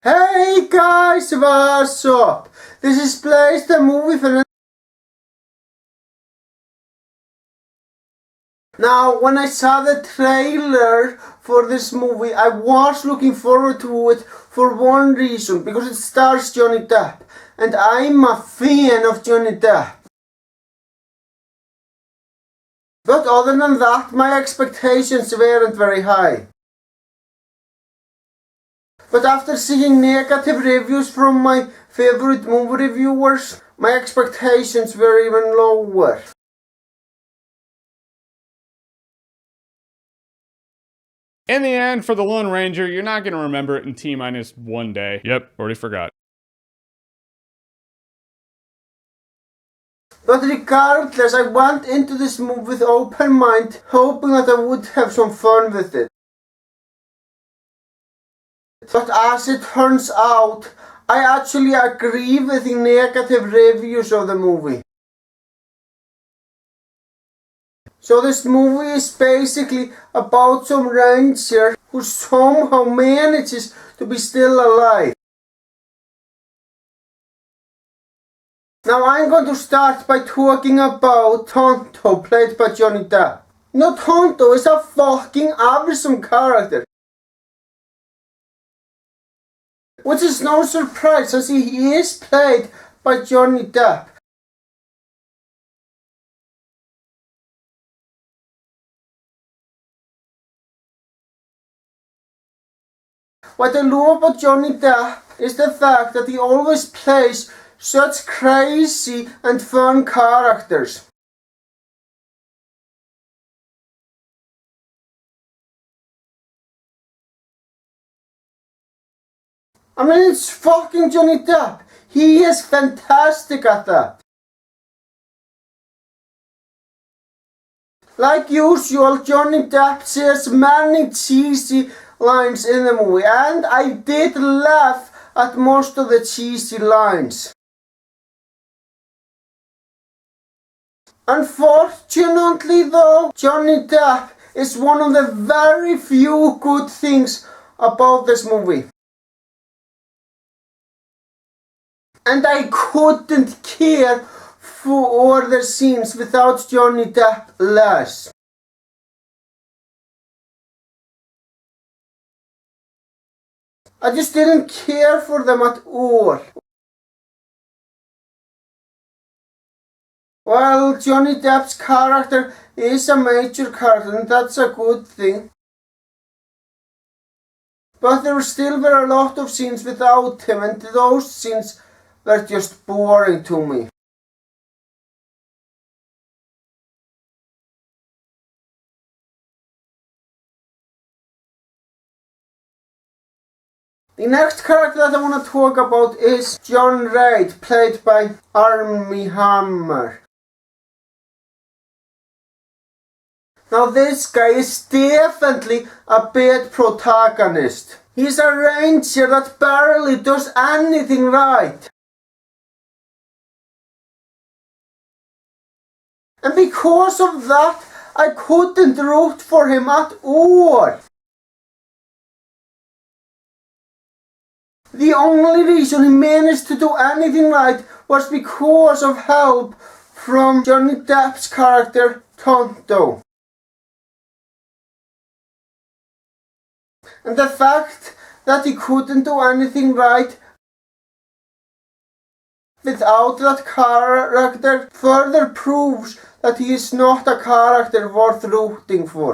Hey guys, what's up? This is Blaze, the movie fan. Now, when I saw the trailer for this movie, I was looking forward to it for one reason, because it stars Johnny Depp, and I'm a fan of Johnny Depp. But other than that, my expectations weren't very high. But after seeing negative reviews from my favorite movie reviewers, my expectations were even lower. In the end, for the Lone Ranger, you're not going to remember it in T-minus 1 day. Yep, already forgot. But regardless, I went into this movie with open mind, hoping that I would have some fun with it. But as it turns out, I actually agree with the negative reviews of the movie. So this movie is basically about some ranger who somehow manages to be still alive. Now I'm going to start by talking about Tonto, played by Johnny Depp. Now Tonto is a fucking awesome character. Which is no surprise, as he is played by Johnny Depp. What I love about Johnny Depp is the fact that he always plays such crazy and fun characters. I mean, it's fucking Johnny Depp. He is fantastic at that. Like usual, Johnny Depp says many cheesy lines in the movie, and I did laugh at most of the cheesy lines. Unfortunately though, Johnny Depp is one of the very few good things about this movie. And I couldn't care for the scenes without Johnny Depp less. I just didn't care for them at all. Well, Johnny Depp's character is a major character, and that's a good thing. But there still were a lot of scenes without him, and those scenes were just boring to me. The next character that I want to talk about is John Reid, played by Armie Hammer. Now this guy is definitely a bad protagonist. He's a ranger that barely does anything right. And because of that, I couldn't root for him at all. The only reason he managed to do anything right was because of help from Johnny Depp's character, Tonto. And the fact that he couldn't do anything right without that character further proves that he is not a character worth rooting for.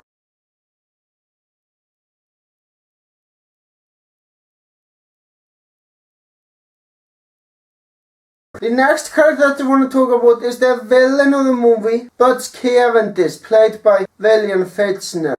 The next character that I want to talk about is the villain of the movie, Butch Cavendish, played by William Fichtner.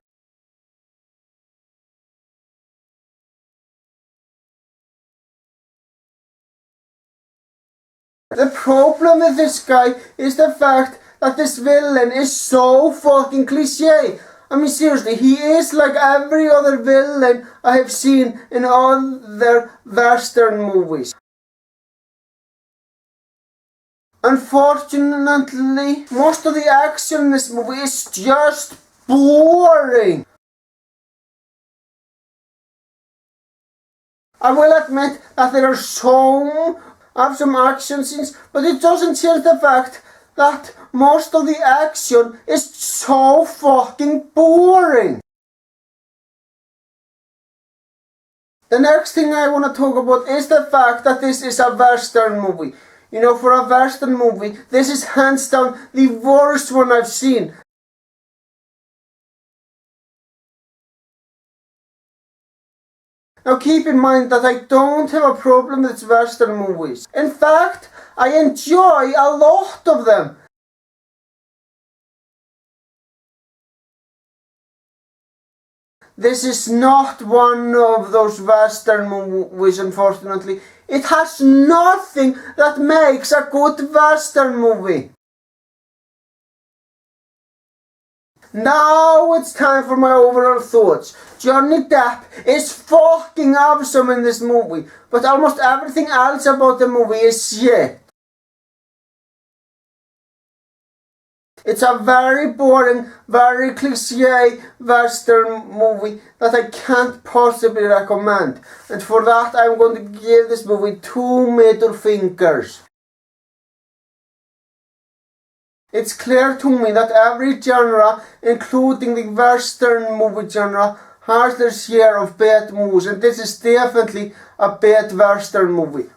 The problem with this guy is the fact that this villain is so fucking cliche. I mean, seriously, he is like every other villain I have seen in other Western movies. Unfortunately, most of the action in this movie is just boring. I will admit that there are some action scenes, but it doesn't change the fact that most of the action is so fucking boring. The next thing I want to talk about is the fact that this is a Western movie. You know, for a Western movie, this is hands down the worst one I've seen. Now keep in mind that I don't have a problem with Western movies. In fact, I enjoy a lot of them. This is not one of those Western movies, unfortunately. It has nothing that makes a good Western movie. Now it's time for my overall thoughts. Johnny Depp is fucking awesome in this movie, but almost everything else about the movie is shit. It's a very boring, very cliché Western movie that I can't possibly recommend. And for that I'm going to give this movie 2 middle fingers. It's clear to me that every genre, including the Western movie genre, has their share of bad movies, and this is definitely a bad Western movie.